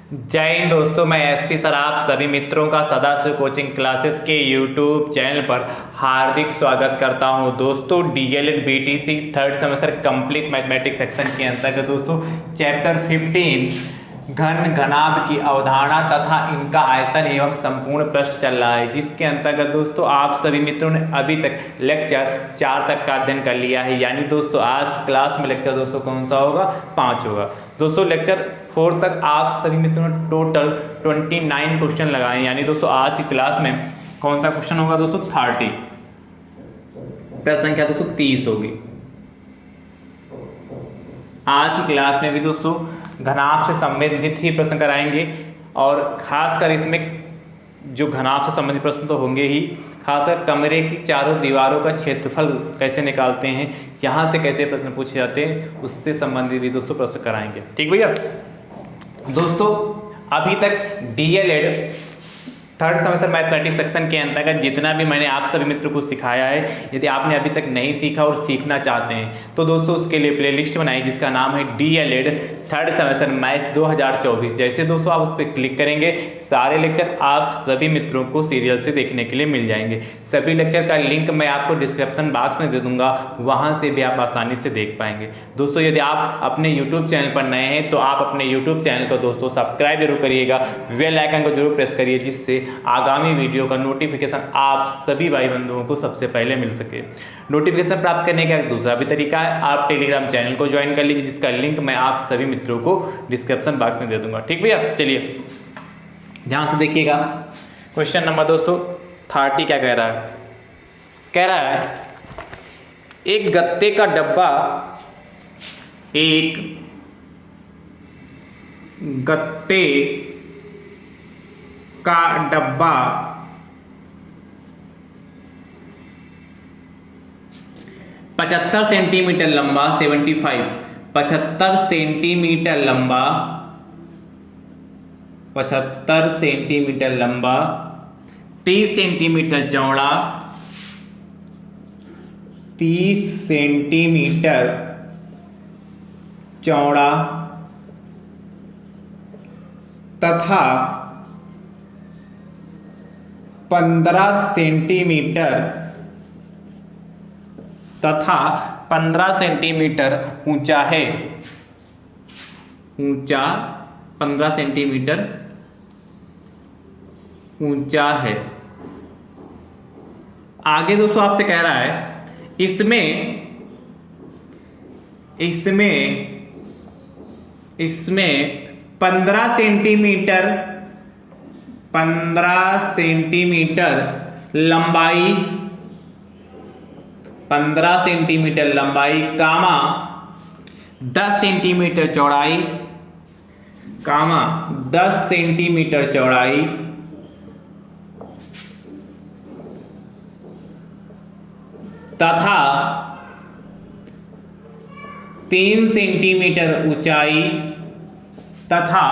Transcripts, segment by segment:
जय हिंद दोस्तों, मैं एसपी सर आप सभी मित्रों का सदाशिव कोचिंग क्लासेस के यूट्यूब चैनल पर हार्दिक स्वागत करता हूं। दोस्तों DElEd BTC third semester complete mathematics section के अंतर्गत दोस्तों चैप्टर 15 घन घनाभ की अवधारणा तथा इनका आयतन एवं संपूर्ण पृष्ठ चल रहा है, जिसके अंतर्गत दोस्तों आप सभी मित्रों ने अभी तक लेक्चर 4 तक का अध्ययन कर लिया है। यानी दोस्तों आज क्लास में लेक्चर दोस्तों कौन सा होगा? 5 होगा। दोस्तों लेक्चर 4 तक आप सभी मित्रों ने टोटल 29 क्वेश्चन लगाए। यानी दोस्तों आज की क्लास में कौन सा क्वेश्चन होगा दोस्तों? 30। प्रश्न संख्या दोस्तों 30 होगी। आज की क्लास में भी दोस्तों घनाभ से संबंधित ही प्रश्न कराएंगे और खासकर इसमें जो घनाभ से संबंधित प्रश्न तो होंगे ही, खासकर कमरे की चारों दीवारों का क्षेत्रफल कैसे निकालते हैं, यहाँ से कैसे प्रश्न पूछे जाते हैं, उससे संबंधित भी दोस्तों प्रश्न कराएंगे। ठीक भैया। दोस्तों अभी तक DElEd third semester mathematics section के अंतर्गत जितना भी मैंने आप सभी मित्रों को सिखाया है, यदि आपने अभी तक नहीं सीखा और सीखना चाहते हैं तो दोस्तों उसके लिए प्लेलिस्ट बनाई जिसका नाम है डीएलएड थर्ड सेमेस्टर मैथ्स 2024। जैसे दोस्तों आप उस पर क्लिक करेंगे सारे लेक्चर आप सभी मित्रों को सीरियल से देखने के लिए मिल जाएंगे। सभी लेक्चर का लिंक मैं आपको डिस्क्रिप्शन बॉक्स में दे दूंगा, वहाँ से भी आप आसानी से देख पाएंगे। दोस्तों यदि आप अपने यूट्यूब चैनल पर नए हैं तो आप अपने यूट्यूब चैनल को दोस्तों सब्सक्राइब जरूर करिएगा, बेल आइकन को जरूर प्रेस करिए जिससे आगामी वीडियो का नोटिफिकेशन आप सभी भाई बंधुओं को सबसे पहले मिल सके। नोटिफिकेशन प्राप्त करने का एक दूसरा भी तरीका है, आप टेलीग्राम चैनल को ज्वाइन कर लीजिए जिसका लिंक मैं आप सभी मित्रों को डिस्क्रिप्शन बॉक्स में दे दूंगा। ठीक भैया, चलिए ध्यान से देखिएगा। क्वेश्चन नंबर दोस्तों 30 क्या कह रहा है? कह रहा है एक गत्ते का डब्बा, एक गत्ते का डब्बा 75 सेंटीमीटर लंबा 75 सेंटीमीटर लंबा 75 सेंटीमीटर लंबा 30 सेंटीमीटर चौड़ा 30 सेंटीमीटर चौड़ा तथा 15 सेंटीमीटर ऊंचा है। ऊंचा 15 सेंटीमीटर ऊंचा है। आगे दोस्तों आपसे कह रहा है इसमें 15 सेंटीमीटर लंबाई 15 सेंटीमीटर लंबाई कामा 10 सेंटीमीटर चौड़ाई कामा 10 सेंटीमीटर चौड़ाई तथा 3 सेंटीमीटर ऊंचाई तथा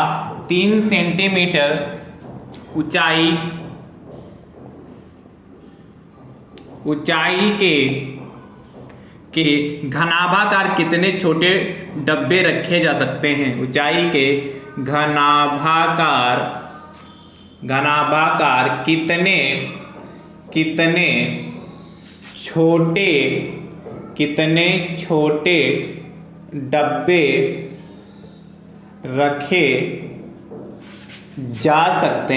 3 सेंटीमीटर ऊंचाई के घनाभाकार कितने छोटे डब्बे रखे जा सकते हैं? ऊंचाई के घनाभाकार कितने छोटे डब्बे रखे जा सकते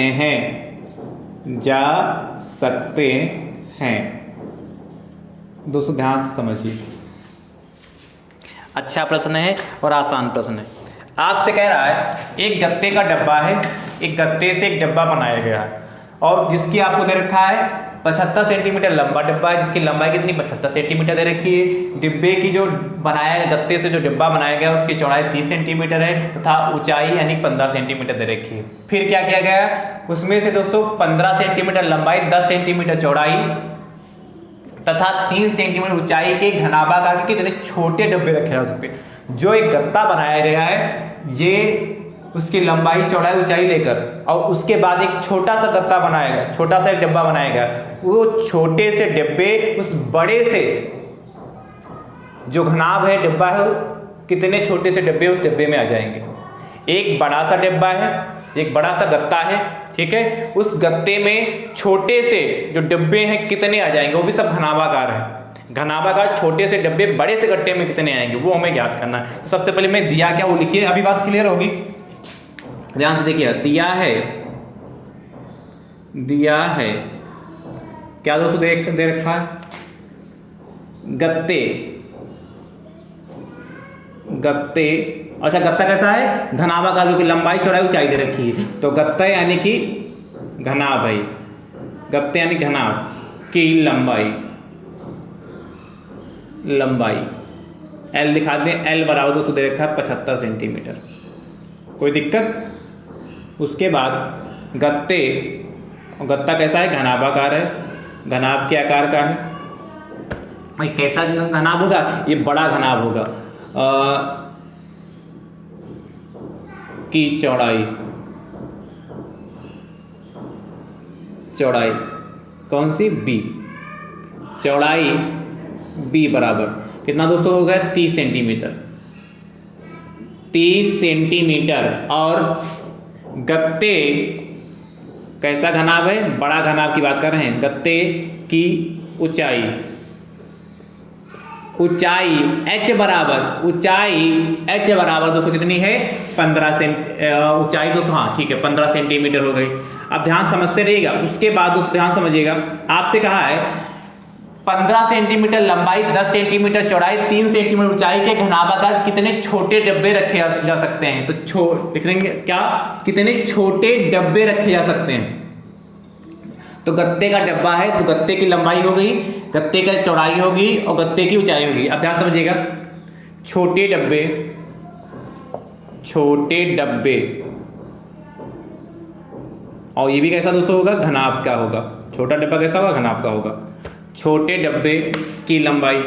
हैं। दोस्तों ध्यान से समझिए, अच्छा प्रश्न है और आसान प्रश्न है। आपसे कह रहा है एक गत्ते का डब्बा है, एक गत्ते से एक डब्बा बनाया गया है और जिसकी आपको दे रखा है 75 सेंटीमीटर लंबा डिब्बा है, जिसकी लंबाई कितनी 75 सेंटीमीटर दे रखी है। डिब्बे की जो बनाया गत्ते से जो डिब्बा बनाया गया उसकी चौड़ाई 30 सेंटीमीटर है तथा ऊंचाई यानी 15 सेंटीमीटर दे रखी है। फिर क्या किया गया है? उसमें से दोस्तों 15 सेंटीमीटर लंबाई 10 सेंटीमीटर चौड़ाई तथा 3 सेंटीमीटर ऊंचाई के घनाभाकार के कितने छोटे डब्बे रखे जा सकते हैं। जो एक गत्ता बनाया गया है ये उसकी लंबाई चौड़ाई ऊंचाई लेकर और उसके बाद एक छोटा सा गत्ता बनाया गया, छोटा सा एक डिब्बा बनाया गया, वो छोटे से डिब्बे उस बड़े से जो घनाभ है डिब्बा है, कितने छोटे से डिब्बे उस डिब्बे में आ जाएंगे। एक बड़ा सा डिब्बा है एक बड़ा सा गत्ता है, ठीक है, उस गत्ते में छोटे से जो डिब्बे हैं कितने आ जाएंगे, वो भी सब घनाभाकार है। घनाभाकार छोटे से डिब्बे बड़े से गट्टे में कितने आएंगे वो हमें ज्ञात करना है। तो सबसे पहले मैं दिया क्या वो लिखिए, अभी बात क्लियर होगी, ध्यान से देखिए। दिया है क्या दोस्तों दे रखा है, गत्ते। अच्छा गत्ता कैसा है, घनाभाकार, क्योंकि लंबाई चौड़ाई ऊंचाई दे रखी है, तो गत्ता यानी कि घनाभ है, गत्ते यानी घनाभ की लंबाई L दिखा दें, L बराबर दोस्तों दे रखा है 75 सेंटीमीटर, कोई दिक्कत। उसके बाद गत्ते, और गत्ता कैसा है, घनाभाकार है, घनाभ के आकार का है। भाई कैसा घनाभ होगा, ये बड़ा घनाभ होगा। की चौड़ाई कौन सी, B, चौड़ाई B बराबर कितना दोस्तों हो गया 30 सेंटीमीटर, 30 सेंटीमीटर। और गत्ते कैसा घनाभ है, बड़ा घनाभ की बात कर रहे हैं। गत्ते की ऊंचाई H बराबर दोस्तों कितनी है 15 ऊंचाई दोस्तों, हाँ ठीक है 15 सेंटीमीटर हो गई। अब ध्यान समझते रहिएगा। उसके बाद दोस्तों ध्यान समझिएगा, आपसे कहा है 15 सेंटीमीटर लंबाई, 10 सेंटीमीटर चौड़ाई, 3 सेंटीमीटर ऊंचाई के घनाभाकार कितने छोटे डब्बे रखे जा सकते हैं। तो लिख लेंगे क्या, कितने छोटे डब्बे रखे जा सकते हैं। तो गत्ते का डब्बा है तो गत्ते की लंबाई हो गई, गत्ते की चौड़ाई होगी और गत्ते की ऊंचाई होगी। अब ध्यान समझिएगा, छोटे डब्बे और ये भी कैसा दोस्तों होगा, घनाभ का होगा। छोटा डब्बा कैसा होगा, घनाभ का होगा। छोटे डब्बे की लंबाई,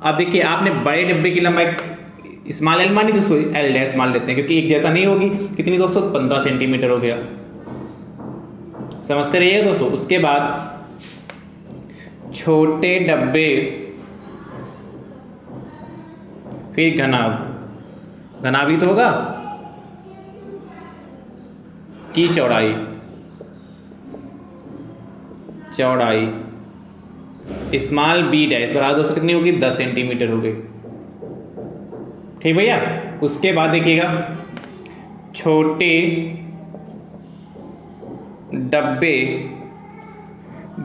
अब देखिए आपने बड़े डब्बे की लंबाई स्मॉल एल मानी, तो उसको एल डैश मान लेते हैं क्योंकि एक जैसा नहीं होगी। कितनी दोस्तों 15 सेंटीमीटर हो गया, समझते रहिए दोस्तों। उसके बाद छोटे डब्बे, फिर घनाभ ही तो होगा, की चौड़ाई स्मॉल बी डैश बराबर दोस्तों कितनी होगी 10 सेंटीमीटर हो गई, ठीक भैया। उसके बाद देखिएगा, छोटे डब्बे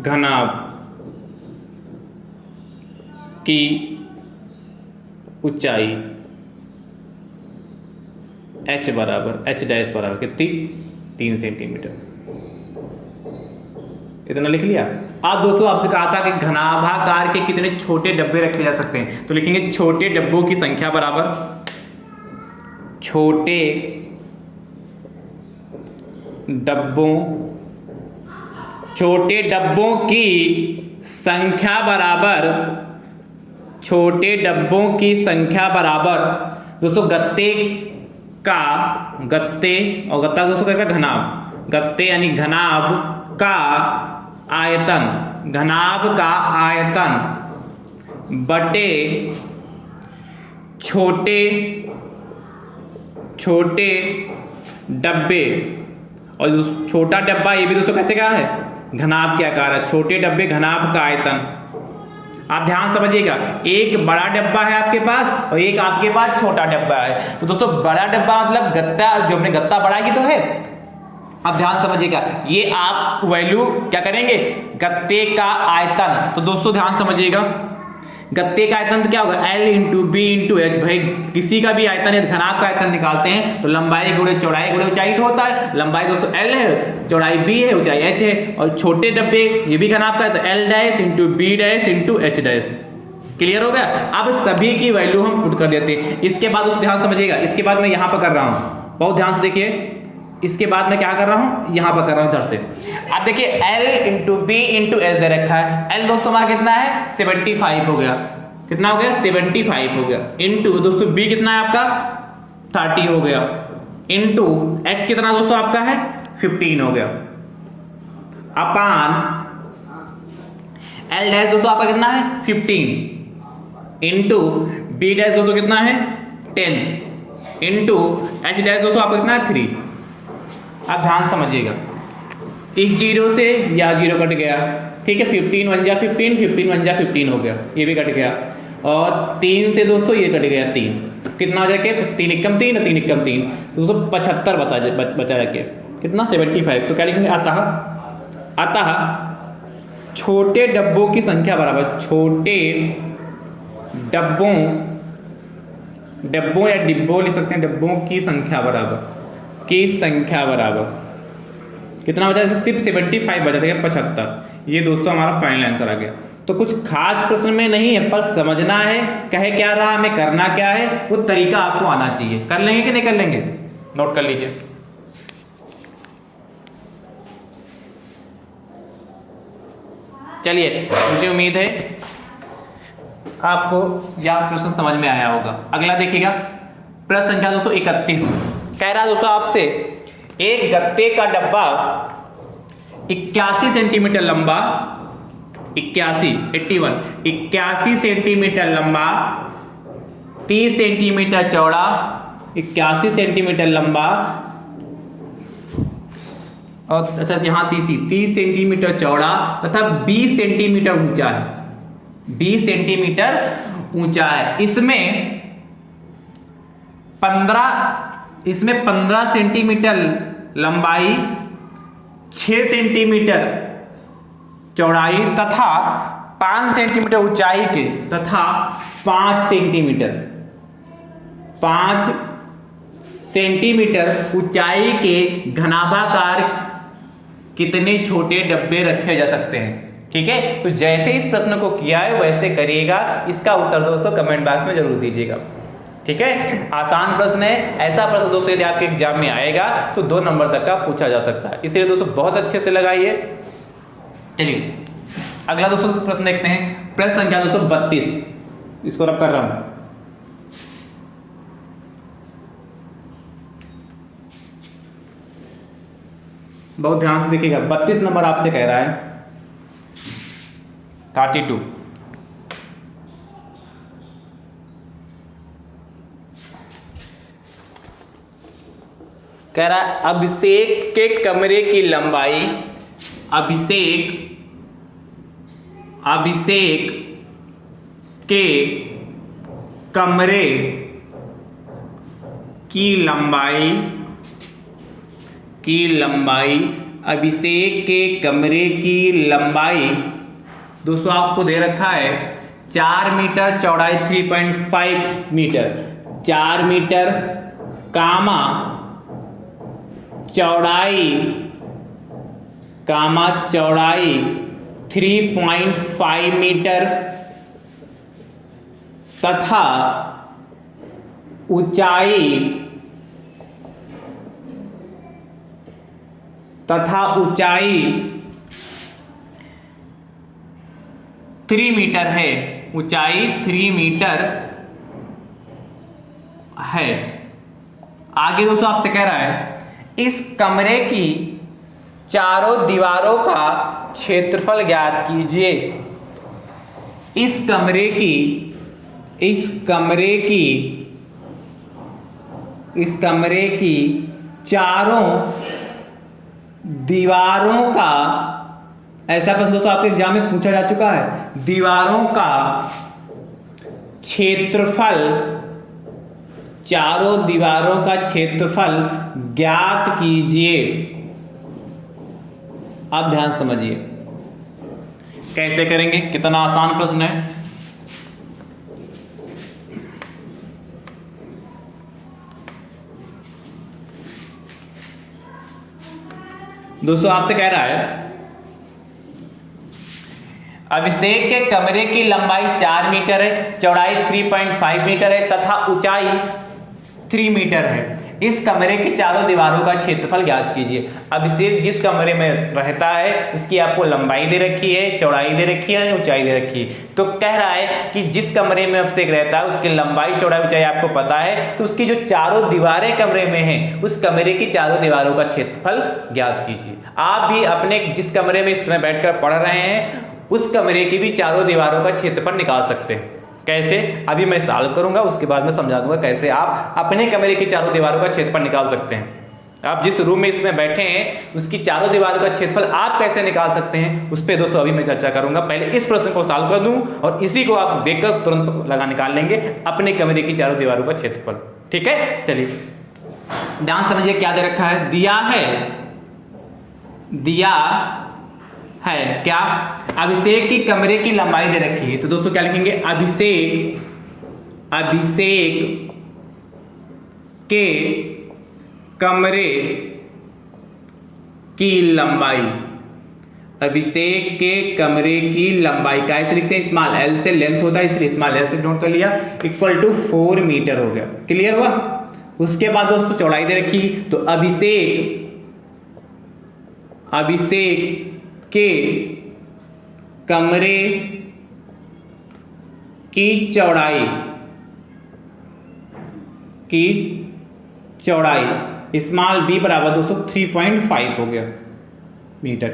घनाभ की ऊंचाई H डैश बराबर कितनी 3 सेंटीमीटर। इतना लिख लिया। अब दोस्तों आपसे कहा था कि घनाभाकार के कितने छोटे डब्बे रखे जा सकते हैं, तो लिखेंगे छोटे डब्बों की संख्या बराबर छोटे डब्बों की संख्या बराबर दोस्तों गत्ते और गत्ता दोस्तों कैसा घनाभ, गत्ते यानी घनाभ का आयतन बटे छोटे डब्बे। और छोटा डब्बा ये भी दोस्तों कैसे क्या है, घनाभ के आकार है। छोटे डब्बे घनाभ का आयतन, आप ध्यान समझिएगा, एक बड़ा डब्बा है आपके पास और एक आपके पास छोटा डब्बा है। तो दोस्तों बड़ा डब्बा मतलब गत्ता, जो हमने गत्ता बड़ा ही तो है। अब ध्यान समझिएगा, ये आप वैल्यू क्या करेंगे, गत्ते का आयतन। तो दोस्तों ध्यान समझिएगा, गत्ते का आयतन तो क्या होगा, L into B into H. भाई किसी का भी आयतन, यदि घनाभ का आयतन निकालते हैं तो लंबाई गुणे चौड़ाई गुणे ऊंचाई तो होता है। लंबाई दोस्तों L है, चौड़ाई B है, ऊंचाई H है। और छोटे डब्बे ये भी घनाभ का है, तो L dash into B dash into H dash. Clear हो गया। अब सभी की वैल्यू हम पुट कर देते हैं। इसके बाद ध्यान समझिएगा, इसके बाद मैं यहाँ पर कर रहा हूँ, बहुत ध्यान से देखिए। इसके बाद मैं क्या कर रहा हूं, यहां पर कर रहा हूं इधर से। अब देखिए L into B into H दे रखा है। L दोस्तों हमारा कितना है 75 हो गया, कितना हो गया 75 हो गया, इंटू दोस्तों B कितना है आपका 30 हो गया, इंटू H कितना दोस्तों आपका है 15 हो गया, अपान L डैश दोस्तों आपका कितना है 15 इंटू B डैश दोस्तों कितना है 10 इंटू एच डैश दोस्तों आपको कितना है 3। अब ध्यान समझिएगा, इस 0 से यह 0 कट गया, ठीक है, 15 1 जा 15, 15 1 जा 15 हो गया, ये भी कट गया, और 3 से दोस्तों ये कट गया 3, कितना हो जाके 3 एकम 3 3 एकम 3 दोस्तों 75 बचा जाके कितना 75। तो क्या लिखेंगे, अतः छोटे डब्बों की संख्या बराबर, छोटे डब्बों या डिब्बों लिख सकते हैं, डब्बों की संख्या बराबर कितना बचा, सिर्फ 75 बचा था 75। ये दोस्तों हमारा फाइनल आंसर आ गया। तो कुछ खास प्रश्न में नहीं है, पर समझना है कहे क्या रहा, हमें करना क्या है, वो तरीका आपको आना चाहिए। कर लेंगे कि नहीं कर लेंगे, नोट कर लीजिए। चलिए, मुझे उम्मीद है आपको यह प्रश्न समझ में आया होगा। अगला देखिएगा, प्रश्न संख्या 231 कह रहा है दोस्तों आपसे, एक गत्ते का डब्बा 81 सेंटीमीटर लंबा, 81 सेंटीमीटर लंबा, 30 सेंटीमीटर चौड़ा, 81 सेंटीमीटर लंबा और अच्छा यहाँ 30 सेंटीमीटर चौड़ा तथा 20 सेंटीमीटर ऊंचा है, 20 सेंटीमीटर ऊंचा है। इसमें 15 सेंटीमीटर लंबाई, 6 सेंटीमीटर चौड़ाई तथा 5 सेंटीमीटर ऊंचाई के तथा 5 सेंटीमीटर ऊंचाई के घनाभाकार कितने छोटे डब्बे रखे जा सकते हैं। ठीक है, तो जैसे इस प्रश्न को किया है वैसे करिएगा। इसका उत्तर दोस्तों कमेंट बॉक्स में जरूर दीजिएगा। ठीक है, आसान प्रश्न है। ऐसा प्रश्न दोस्तों यदि आपके एग्जाम में आएगा तो 2 नंबर तक का पूछा जा सकता है, इसलिए दोस्तों बहुत अच्छे से लगाइए। चलिए अगला दोस्तों प्रश्न देखते हैं, प्रश्न संख्या 232, इसको रब कर रहा हूं। बहुत ध्यान से देखिएगा, 32 नंबर आपसे कह रहा है 32। कह रहा है अभिषेक के कमरे की लंबाई, अभिषेक के कमरे की लंबाई, अभिषेक के कमरे की लंबाई दोस्तों आपको दे रखा है 4 मीटर, चौड़ाई 3.5 मीटर, 4 मीटर कामा चौड़ाई 3.5 मीटर तथा ऊंचाई 3 मीटर है, ऊंचाई 3 मीटर है। आगे दोस्तों आपसे कह रहा है इस कमरे की चारों दीवारों का क्षेत्रफल ज्ञात कीजिए। इस कमरे की चारों दीवारों का, ऐसा प्रश्न दोस्तों आपके एग्जाम में पूछा जा चुका है, दीवारों का क्षेत्रफल, चारों दीवारों का क्षेत्रफल ज्ञात कीजिए। आप ध्यान समझिए कैसे करेंगे, कितना आसान प्रश्न है। दोस्तों आपसे कह रहा है अभिषेक के कमरे की लंबाई 4 मीटर है, चौड़ाई 3.5 मीटर है तथा ऊंचाई 3 मीटर है। इस कमरे की चारों दीवारों का क्षेत्रफल ज्ञात कीजिए। अभिषेक जिस कमरे में रहता है उसकी आपको लंबाई दे रखी है, चौड़ाई दे रखी है, ऊंचाई दे रखी है। तो कह रहा है कि जिस कमरे में अभिषेक रहता है उसकी लंबाई, चौड़ाई, ऊंचाई आपको पता है, तो उसकी जो चारों दीवारें कमरे में हैं उस कमरे की चारों दीवारों का क्षेत्रफल ज्ञात कीजिए। आप भी अपने जिस कमरे में इस समय बैठकर पढ़ रहे हैं उस कमरे की भी चारों दीवारों का क्षेत्रफल निकाल सकते हैं। कैसे, अभी मैं सॉल्व करूंगा, उसके बाद मैं समझा दूंगा कैसे आप अपने कमरे की चारों दीवारों का क्षेत्रफल निकाल सकते हैं। आप जिस रूम में इसमें बैठे हैं उसकी चारों दीवारों का क्षेत्रफल आप कैसे निकाल सकते हैं, उस पर दोस्तों अभी मैं चर्चा करूंगा। पहले इस प्रश्न को सॉल्व कर दूं और इसी को आप देखकर तुरंत निकाल लेंगे अपने कमरे की चारों दीवारों का क्षेत्रफल। ठीक है, चलिए ध्यान समझिए क्या दे रखा है। दिया है क्या, अभिषेक की कमरे की लंबाई दे रखी है। तो दोस्तों क्या लिखेंगे, अभिषेक के कमरे की लंबाई, अभिषेक के कमरे की लंबाई कैसे लिखते हैं, स्मॉल एल से लेंथ होता है इसलिए स्मॉल एल से नोट कर लिया, इक्वल टू 4 मीटर हो गया। क्लियर हुआ। उसके बाद दोस्तों चौड़ाई दे रखी, तो अभिषेक के कमरे की चौड़ाई स्मॉल बी बराबर दोस्तों 3.5 हो गया मीटर।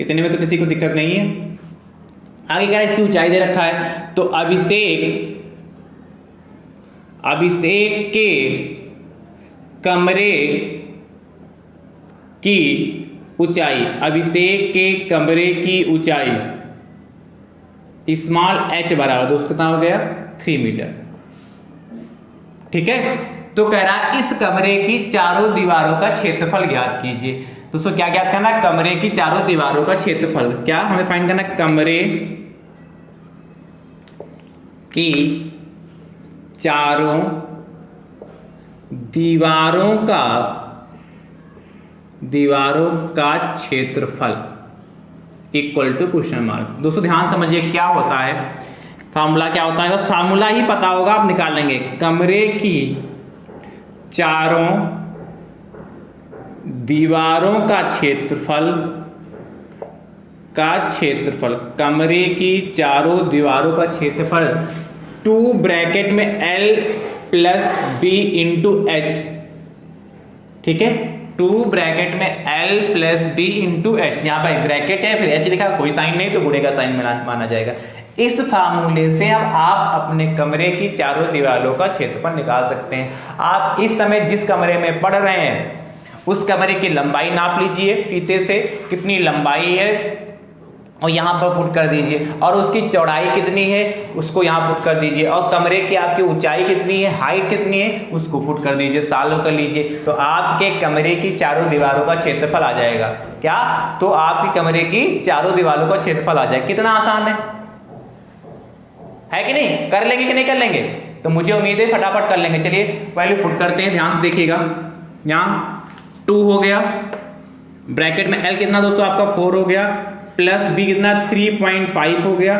इतने में तो किसी को दिक्कत नहीं है। आगे क्या इसकी ऊंचाई दे रखा है, तो अभिषेक के कमरे की ऊंचाई, अभिषेक के कमरे की ऊंचाई स्मॉल एच बराबर दोस्तों कितना हो गया, 3 मीटर। ठीक है, तो कह रहा है इस कमरे की चारों दीवारों का क्षेत्रफल ज्ञात कीजिए। दोस्तों क्या ज्ञात करना, कमरे की चारों दीवारों का क्षेत्रफल, क्या हमें फाइंड करना, कमरे की चारों दीवारों का क्षेत्रफल इक्वल टू क्वेश्चन मार्क। दोस्तों ध्यान समझिए क्या होता है, फार्मूला क्या होता है, बस फार्मूला ही पता होगा आप निकाल लेंगे। कमरे की चारों दीवारों का क्षेत्रफल कमरे की चारों दीवारों का क्षेत्रफल 2 ब्रैकेट में L plus B into H। ठीक है, 2 ब्रैकेट में L plus B into H, यहाँ पर ब्रैकेट है फिर H लिखा, कोई साइन नहीं तो गुणे का साइन माना जाएगा। इस फार्मूले से अब आप अपने कमरे की चारों दीवारों का क्षेत्रफल निकाल सकते हैं। आप इस समय जिस कमरे में पढ़ रहे हैं उस कमरे की लंबाई नाप लीजिए, फीते से कितनी लंबाई है और यहाँ पर पुट कर दीजिए, और उसकी चौड़ाई कितनी है उसको यहाँ पुट कर दीजिए, और कमरे की आपकी ऊंचाई कितनी है, हाइट कितनी है उसको पुट कर दीजिए, सॉल्व कर लीजिए, तो आपके कमरे की चारों दीवारों का क्षेत्रफल आ जाएगा। क्या, तो आपके कमरे की चारों दीवारों का क्षेत्रफल आ जाएगा। कितना आसान है कि नहीं, कर लेंगे कि नहीं कर लेंगे, तो मुझे उम्मीद है फटाफट कर लेंगे। चलिए वैल्यू पुट करते हैं, ध्यान से देखिएगा। यहाँ 2 हो गया, ब्रैकेट में L कितना दोस्तों आपका 4 हो गया, प्लस B कितना 3.5 हो गया,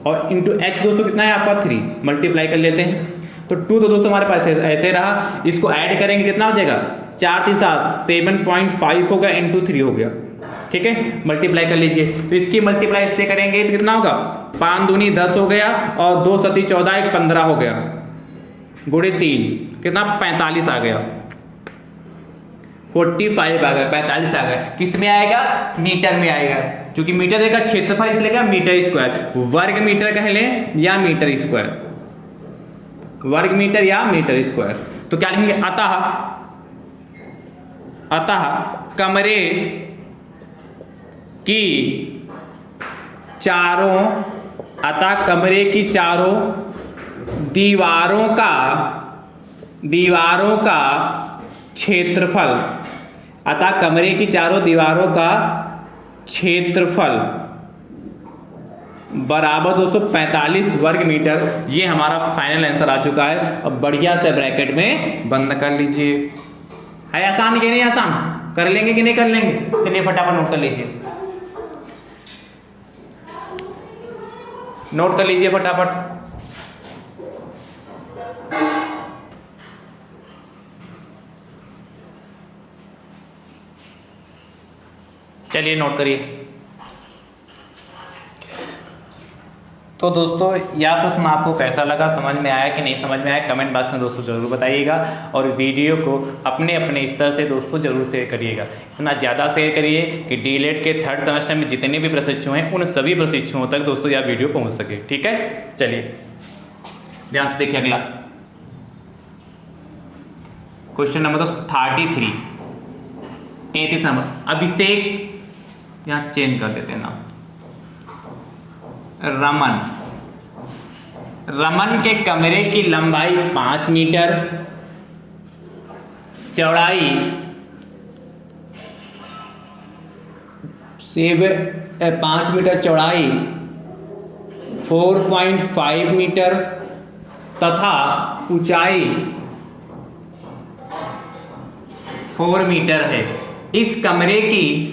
और इंटू H दोस्तों कितना है आपका 3, मल्टीप्लाई कर लेते हैं। तो 2 तो दोस्तों हमारे पास ऐसे रहा, इसको ऐड करेंगे कितना हो जाएगा, 4 3 7 7.5 होगा इंटू 3 हो गया। ठीक है, मल्टीप्लाई कर लीजिए, तो इसकी मल्टीप्लाई इससे करेंगे तो कितना होगा, 5 दूनी 10 हो गया, और 2 सती 14 1 15 हो गया, गुणे 3 कितना 45 आ गया, 45 आ गया, 45 आ गया। किस में आएगा, मीटर में आएगा, क्योंकि मीटर का क्षेत्रफल इसलिए क्या, मीटर स्क्वायर, वर्ग मीटर कह लें या मीटर स्क्वायर, वर्ग मीटर या मीटर स्क्वायर। तो क्या लिखेंगे, अतः कमरे की चारों दीवारों का क्षेत्रफल, अतः कमरे की चारों दीवारों का क्षेत्रफल बराबर 245 वर्ग मीटर। ये हमारा फाइनल आंसर आ चुका है। अब बढ़िया से ब्रैकेट में बंद कर लीजिए। है आसान कि नहीं आसान, कर लेंगे कि नहीं कर लेंगे, चलिए फटाफट नोट कर लीजिए, नोट कर लीजिए फटाफट। चलिए नोट करिए। तो दोस्तों यह प्रश्न आपको कैसा लगा, समझ में आया कि नहीं समझ में आया, कमेंट बॉक्स में दोस्तों ज़रूर बताइएगा, और वीडियो को अपने अपने स्तर से दोस्तों ज़रूर शेयर करिएगा। इतना ज़्यादा शेयर करिए कि डीएलएड के 3rd सेमेस्टर में जितने भी प्रशिक्षु हैं उन सभी प्रशिक्षुओं तक दोस्तों यह वीडियो पहुंच सके। ठीक है, चलिए। ध्यान से देखिए अगला क्वेश्चन नंबर 33, 33 नंबर। अभिषेक, यहां चेंज कर देते हैं ना, रमन के कमरे की लंबाई 5 मीटर, चौड़ाई 5 मीटर, चौड़ाई 4.5 मीटर तथा ऊंचाई 4 मीटर है। इस कमरे की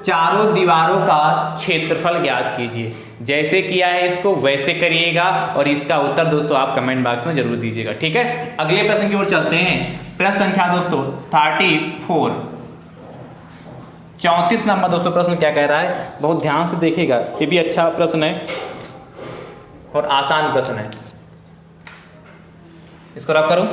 चारों दीवारों का क्षेत्रफल ज्ञात कीजिए। जैसे किया है इसको वैसे करिएगा और इसका उत्तर दोस्तों आप कमेंट बॉक्स में जरूर दीजिएगा, ठीक है। अगले प्रश्न की ओर चलते हैं। प्रश्न संख्या दोस्तों 34, 34 नंबर दोस्तों प्रश्न क्या कह रहा है, बहुत ध्यान से देखिएगा, ये भी अच्छा प्रश्न है और आसान प्रश्न है। इसको रब करूं,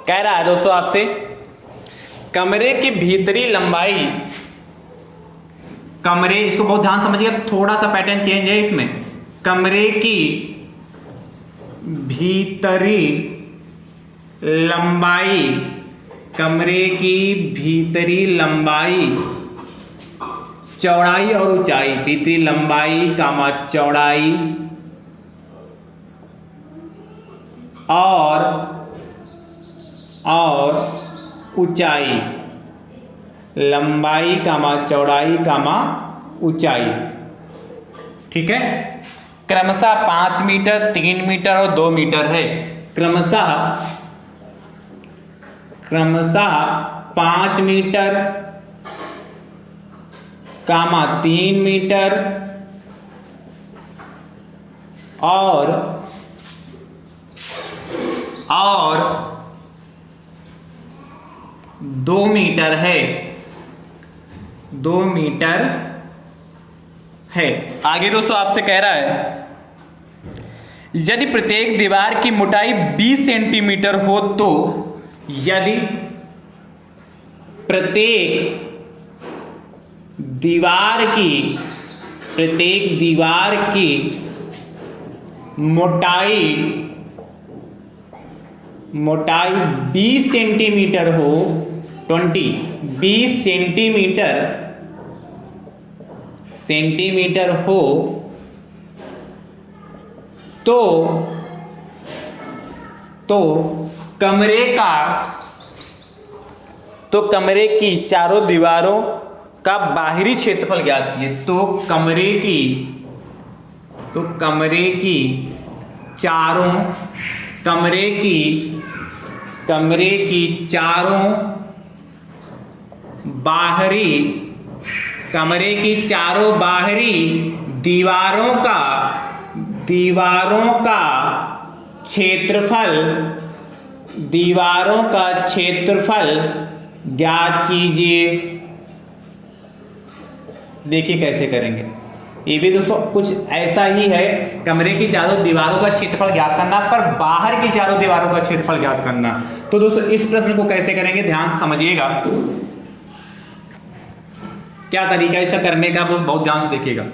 कह रहा है दोस्तों आपसे कमरे की भीतरी लंबाई, कमरे, इसको बहुत ध्यान समझिएगा, थोड़ा सा पैटर्न चेंज है इसमें। कमरे की भीतरी लंबाई, कमरे की भीतरी लंबाई, चौड़ाई और ऊंचाई, भीतरी लंबाई कामा चौड़ाई और ऊंचाई, लंबाई कामा चौड़ाई कामा ऊंचाई, ठीक है, क्रमशः 5 मीटर, 3 मीटर और 2 मीटर है। क्रमशः 5 मीटर कामा 3 मीटर और 2 मीटर है, 2 मीटर है। आगे दोस्तों आपसे कह रहा है यदि प्रत्येक दीवार की मोटाई 20 सेंटीमीटर हो तो, यदि प्रत्येक दीवार की मोटाई 20 सेंटीमीटर हो, 20 सेंटीमीटर हो तो कमरे की चारों दीवारों का बाहरी क्षेत्रफल ज्ञात कीजिए। तो कमरे की चारों बाहरी दीवारों का क्षेत्रफल ज्ञात कीजिए। देखिए कैसे करेंगे, ये भी दोस्तों कुछ ऐसा ही है, कमरे की चारों दीवारों का क्षेत्रफल ज्ञात करना, पर बाहर की चारों दीवारों का क्षेत्रफल ज्ञात करना। तो दोस्तों इस प्रश्न को कैसे करेंगे ध्यान से समझिएगा, क्या तरीका इसका करने का, बहुत ध्यान से देखिएगा।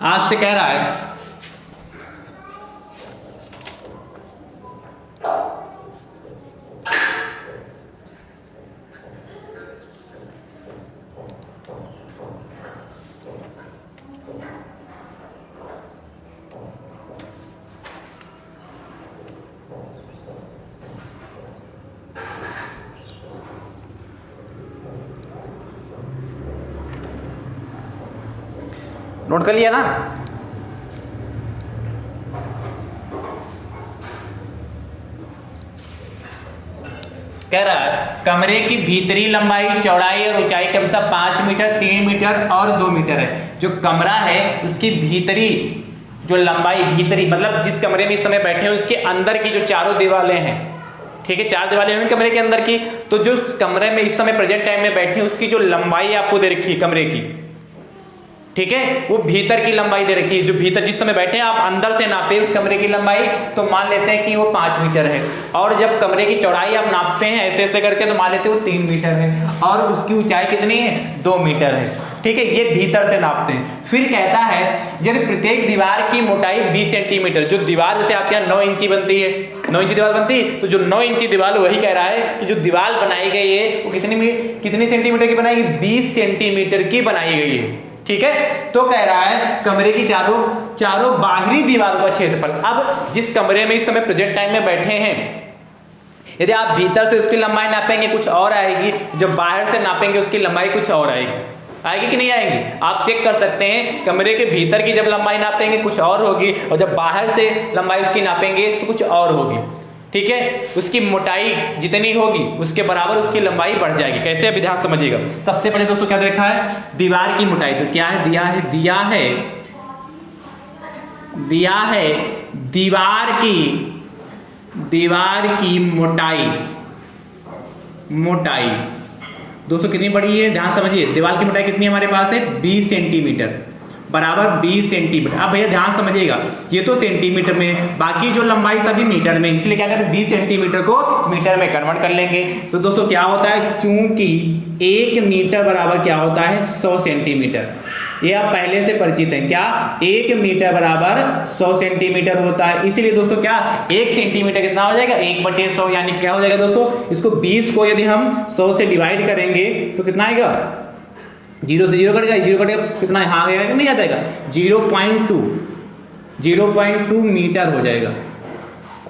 आपसे कह रहा है नोट कर लिया ना, कह रहा है कमरे की भीतरी लंबाई, चौड़ाई और ऊंचाई क्रमशः 5 मीटर, 3 मीटर और 2 मीटर है। जो कमरा है उसकी भीतरी जो लंबाई, भीतरी मतलब जिस कमरे में इस समय बैठे हैं उसके अंदर की जो चारों दीवारें हैं, ठीक है, 4 दीवारें होंगी कमरे के अंदर की, तो जो कमरे में इस समय प्रेजेंट टाइम में बैठे हैं उसकी जो लंबाई आपको दे रखी है कमरे की, ठीक है, वो भीतर की लंबाई दे रखी है, जो भीतर जिस समय बैठे हैं आप अंदर से नापे उस कमरे की लंबाई, तो मान लेते हैं कि वो 5 मीटर है, और जब कमरे की चौड़ाई आप नापते हैं ऐसे ऐसे करके तो मान लेते हैं वो 3 मीटर है, और उसकी ऊंचाई कितनी है 2 मीटर है। ठीक है, ये भीतर से नापते हैं। फिर कहता है यदि प्रत्येक दीवार की मोटाई 20 सेंटीमीटर, जो दीवार जैसे आपके यहाँ 9 इंची बनती है, 9 इंची दीवार बनती है, तो जो 9 इंची दीवार वही कह रहा है कि जो दीवार बनाई गई है वो कितनी सेंटीमीटर की बनाई गई, 20 सेंटीमीटर की बनाई गई है। ठीक है, तो कह रहा है कमरे की चारों बाहरी दीवारों का क्षेत्रफल। अब जिस कमरे में इस समय प्रेजेंट टाइम में बैठे हैं, यदि आप भीतर से उसकी लंबाई नापेंगे कुछ और आएगी, जब बाहर से नापेंगे उसकी लंबाई कुछ और आएगी कि नहीं आएगी? आप चेक कर सकते हैं, कमरे के भीतर की जब लंबाई नापेंगे कुछ और होगी, और जब बाहर से लंबाई उसकी नापेंगे तो कुछ और होगी। ठीक है, उसकी मोटाई जितनी होगी उसके बराबर उसकी लंबाई बढ़ जाएगी। कैसे, अभी ध्यान समझिएगा। सबसे पहले दोस्तों क्या देखा है, दीवार की मोटाई, तो क्या है, दिया है दीवार की मोटाई दोस्तों कितनी बड़ी है, ध्यान समझिए। दीवार की मोटाई कितनी हमारे पास है, 20 सेंटीमीटर बराबर 20 सेंटीमीटर। अब भैया ध्यान समझिएगा, ये तो सेंटीमीटर में, बाकी जो लंबाई सभी मीटर में, इसलिए क्या करें 20 सेंटीमीटर को मीटर में कन्वर्ट कर लेंगे। तो दोस्तों क्या होता है, चूंकि 1 मीटर बराबर क्या होता है 100 सेंटीमीटर, ये आप पहले से परिचित हैं। क्या, 1 मीटर बराबर 100 सेंटीमीटर होता है। इसीलिए दोस्तों क्या 1 सेंटीमीटर कितना हो जाएगा, 1/100, यानी क्या हो जाएगा दोस्तों, इसको 20 को यदि हम 100 से डिवाइड करेंगे तो कितना आएगा, 0 से 0 कट जाएगा, 0 कटेगा कितना, हाँ आएगा कि नहीं आ जाएगा, 0.2 मीटर हो जाएगा।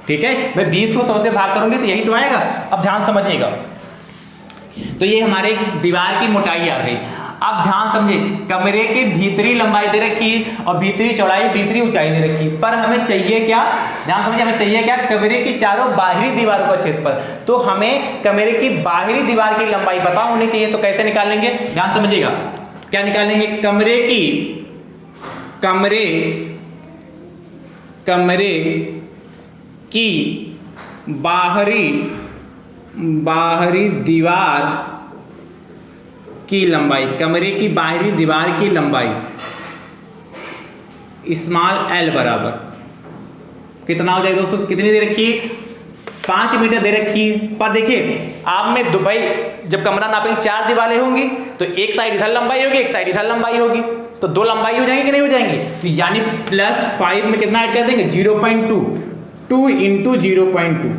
ठीक है, मैं 20 को 100 से भाग करूंगी तो यही तो आएगा। अब ध्यान समझिएगा, तो ये हमारे दीवार की मोटाई आ गई। अब ध्यान समझिए, कमरे के भीतरी लंबाई दे रखी है और भीतरी चौड़ाई, भीतरी ऊंचाई दे रखी है, पर हमें चाहिए क्या, ध्यान समझिए, हमें चाहिए क्या, कमरे की चारों बाहरी दीवारों का क्षेत्रफल। तो हमें कमरे की बाहरी दीवार की लंबाई पता होनी चाहिए, तो कैसे निकालेंगे, ध्यान समझिएगा। क्या निकालेंगे, कमरे की बाहरी दीवार की लंबाई, कमरे की बाहरी दीवार की लंबाई स्मॉल l बराबर कितना हो जाएगा दोस्तों, कितनी दे रखी है, 5 मीटर दे रखी है। पर देखिए आप में दुबई जब कमरा नापेंगे 4 दीवारें होंगी, तो एक साइड इधर लंबाई होगी, एक साइड इधर लंबाई होगी, तो 2 लंबाई हो जाएंगी कि नहीं हो जाएंगी, तो यानी +5 में कितना ऐड कर देंगे, 0.2, 2 × 0.2।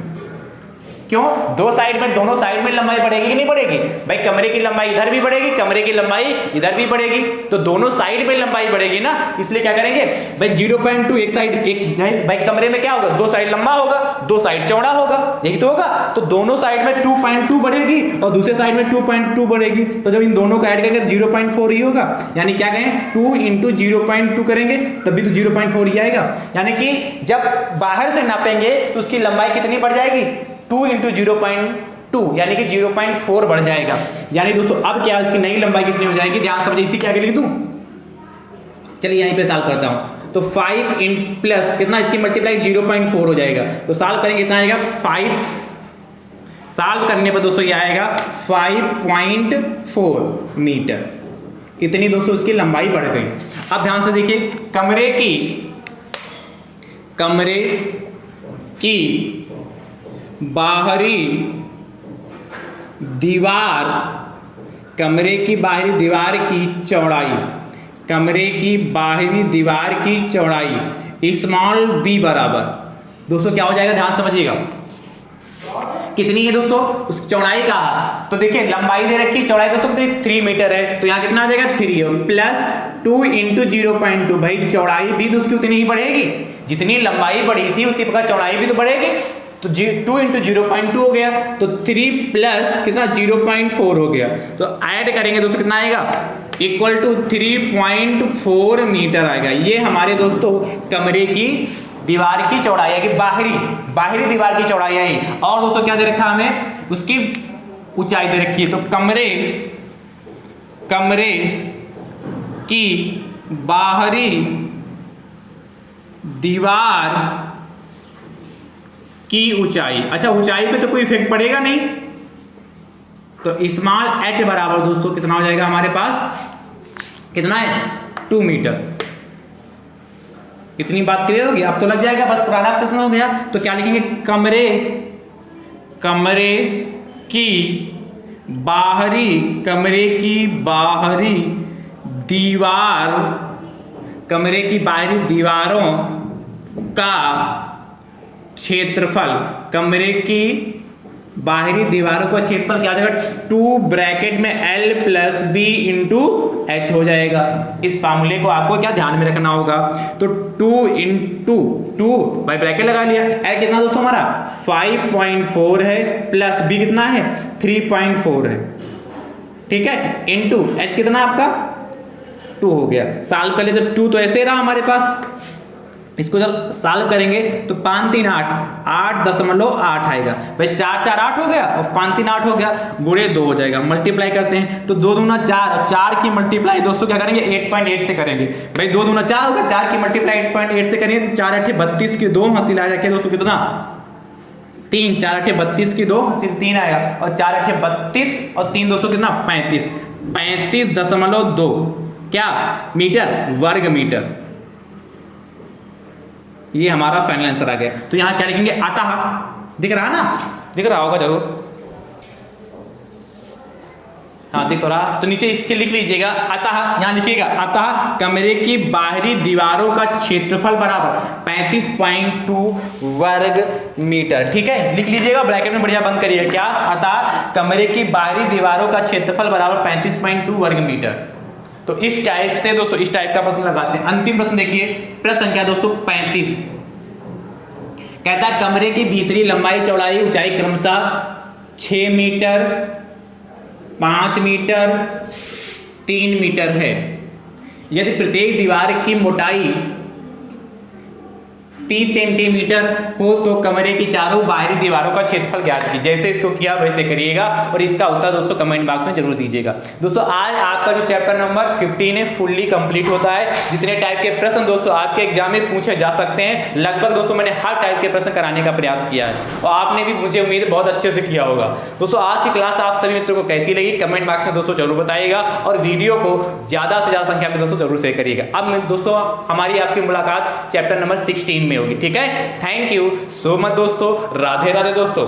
क्यों, दोनों साइड में लंबाई बढ़ेगी कि नहीं बढ़ेगी भाई, कमरे की लंबाई इधर भी बढ़ेगी, कमरे की लंबाई इधर भी बढ़ेगी, तो दोनों साइड में लंबाई बढ़ेगी ना, इसलिए क्या करेंगे भाई 0.2, एक साइड भाई कमरे में क्या होगा, 2 साइड लंबा होगा, 2 साइड चौड़ा होगा, यही तो होगा, तो दोनों साइड में 2.2 बढ़ेगी और दूसरे साइड में 2.2 बढ़ेगी, तो जब इन दोनों का ऐड करेंगे 0.4 ही होगा, यानी क्या कहें 2 × 0.2 करेंगे तभी तो 0.4 ही आएगा, यानी कि जब बाहर से नापेंगे तो उसकी लंबाई कितनी बढ़ जाएगी, 2 × 0.2, यानी कि 0.4 बढ़ जाएगा। यानी दोस्तों अब क्या इसकी नई लंबाई कितनी हो जाएगी, ध्यान समझिए, इसी के आगे लिख दूं, चलिए यहीं पे सॉल्व करता हूं, तो 5 प्लस कितना, इसकी मल्टीप्लाई 0.4 हो जाएगा, तो सॉल्व करेंगे कितना आएगा 5, सॉल्व करने पर दोस्तों ये आएगा 5.4 मीटर। इतनी दोस्तों उसकी लंबाई बढ़ गई। अब ध्यान से देखिए, कमरे की बाहरी दीवार, कमरे की बाहरी दीवार की चौड़ाई, कमरे की बाहरी दीवार की चौड़ाई स्मॉल b बराबर दोस्तों क्या हो जाएगा, ध्यान समझिएगा, कितनी है दोस्तों उस चौड़ाई का, तो देखिए लंबाई दे रखी, चौड़ाई दोस्तों 3 मीटर है, तो यहाँ कितना हो जाएगा 3 प्लस 2 × 0.2, भाई चौड़ाई भी तो उसकी उतनी ही बढ़ेगी, जितनी लंबाई बढ़ी थी उसी प्रकार चौड़ाई भी तो बढ़ेगी, तो 2 × 0.2 हो गया, तो 3 प्लस कितना 0.4 हो गया, तो ऐड करेंगे दोस्तों कितना आएगा, इक्वल टू 3.4 मीटर आएगा। ये हमारे दोस्तों कमरे की दीवार की चौड़ाई है, कि बाहरी दीवार की चौड़ाई है। और दोस्तों क्या दे रखा हमें, उसकी ऊंचाई दे रखी है, तो कमरे की बाहरी दीवार की ऊंचाई, अच्छा ऊंचाई पे तो कोई इफेक्ट पड़ेगा नहीं, तो स्मॉल h बराबर दोस्तों कितना हो जाएगा हमारे पास, कितना है 2 मीटर। इतनी बात क्लियर होगी, अब तो लग जाएगा, बस पुराना प्रश्न हो गया। तो क्या लिखेंगे, कमरे की बाहरी दीवारों का क्षेत्रफल, कमरे की बाहरी दीवारों का क्षेत्रफल क्या हो जाएगा, 2 ब्रैकेट में L plus B into H हो जाएगा। इस फार्मूले को आपको क्या ध्यान में रखना होगा, तो 2 इंटू 2 बाई ब्रैकेट लगा लिया, L कितना दोस्तों हमारा 5.4 है, प्लस B कितना है 3.4 है, ठीक है, इंटू H कितना आपका 2 हो गया। सॉल्व कर ले, जब 2 तो ऐसे रहा हमारे पास, इसको जब सॉल्व करेंगे तो 5 3 8 8.8 आएगा भाई, 4 4 8 हो गया और 5 3 8 हो गया, गुणे 2 हो जाएगा। मल्टीप्लाई करते हैं तो 2 दूना 4, 4 की मल्टीप्लाई दोस्तों क्या करेंगे 8.8 से करेंगे भाई, 2 दूना 4 होगा, 4 की मल्टीप्लाई 8.8 से करेंगे तो 4 8 32 की 2 हासिल आ जाएगा दोस्तों, कितना 3, 4 8 32 की 2 हासिल 3 आएगा, और 4 8 32 और 3 दोस्तों कितना 35.2 क्या मीटर, वर्ग मीटर। ये हमारा फाइनल आंसर आ गया। तो यहां क्या लिखेंगे, अतः, दिख रहा है ना, दिख रहा होगा जरूर, हाँ दिख तो रहा, तो नीचे इसके लिख लीजिएगा, अतः यहां लिखिएगा, अतः कमरे की बाहरी दीवारों का क्षेत्रफल बराबर 35.2 वर्ग मीटर, ठीक है, लिख लीजिएगा, ब्रैकेट में बढ़िया बंद करिए, क्या, अतः कमरे की बाहरी दीवारों का क्षेत्रफल बराबर 35.2 वर्ग मीटर। तो इस टाइप से दोस्तों, इस टाइप का प्रश्न लगाते हैं। अंतिम प्रश्न देखिए, प्रश्न संख्या दोस्तों 35, कहता है कमरे की भीतरी लंबाई चौड़ाई ऊंचाई क्रमशः 6 मीटर 5 मीटर 3 मीटर है, यदि प्रत्येक दीवार की मोटाई 30 सेंटीमीटर हो तो कमरे की चारों बाहरी दीवारों का क्षेत्रफल ज्ञात कीजिए। जैसे इसको किया वैसे करिएगा, और इसका उत्तर दोस्तों कमेंट बॉक्स में जरूर दीजिएगा। दोस्तों आज आपका जो चैप्टर नंबर 15 है फुल्ली कंप्लीट होता है। जितने टाइप के प्रश्न दोस्तों आपके एग्जाम में पूछे जा सकते हैं, लगभग दोस्तों मैंने हर टाइप के प्रश्न कराने का प्रयास किया है, और आपने भी मुझे उम्मीद बहुत अच्छे से किया होगा। दोस्तों आज की क्लास आप सभी मित्रों को कैसी लगी कमेंट बॉक्स में दोस्तों जरूर बताइएगा, और वीडियो को ज्यादा से ज्यादा संख्या में दोस्तों जरूर शेयर करिएगा। अब दोस्तों हमारी आपकी मुलाकात चैप्टर नंबर 16 में होगी, ठीक है। थैंक यू सो मच दोस्तों, राधे राधे दोस्तों।